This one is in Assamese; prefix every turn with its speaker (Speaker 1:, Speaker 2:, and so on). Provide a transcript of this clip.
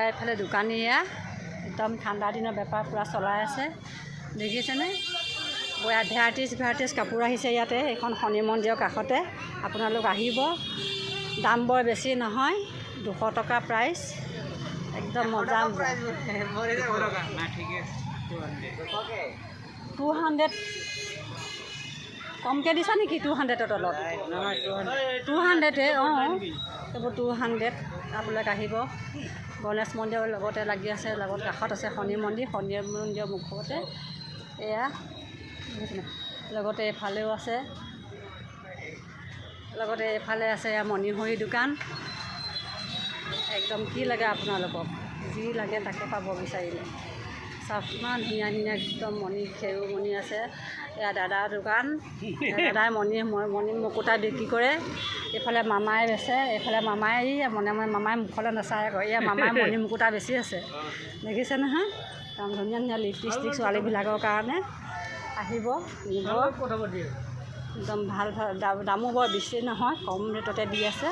Speaker 1: এইফালে দোকানী এয়া একদম ঠাণ্ডা দিনৰ বেপাৰ পূৰা চলাই আছে দেখিছেনে ভেৰাইটিজ কাপোৰ আহিছে ইয়াতে এইখন শনি মন্দিৰৰ কাষতে আপোনালোক আহিব দাম বৰ বেছি নহয় 200 টকা প্ৰাইচ একদম মজা 200 কমকৈ দিছা নেকি 200ৰ তলত 200 অঁ এইবোৰ 200 আপোনালোক আহিব গণেশ মন্দিৰৰ লগতে লাগি আছে লগত কাষত আছে শনি মন্দিৰৰ মুখতে এয়া লগতে এইফালেও আছে লগতে এইফালে আছে এয়া মণিহৰি দোকান একদম কি লাগে আপোনালোকক যি লাগে তাকে পাব বিচাৰিলে চাওক ইমান ধুনীয়া ধুনীয়া একদম খেৰুমণি আছে এয়া দাদাৰ দোকান দাদাই মণি মুকুতা বিক্ৰী কৰে এইফালে মামাই বেচে এইফালে মামাই মনে মামাই মুখলৈ নাচায় আকৌ এয়া মামাই মণি মুকুতা বেছি আছে দেখিছে নহয় একদম ধুনীয়া ধুনীয়া লিপষ্টিক ছোৱালীবিলাকৰ কাৰণে আহিব নিব একদম ভাল দামো বৰ বেছি নহয় কম ৰেটতে দি আছে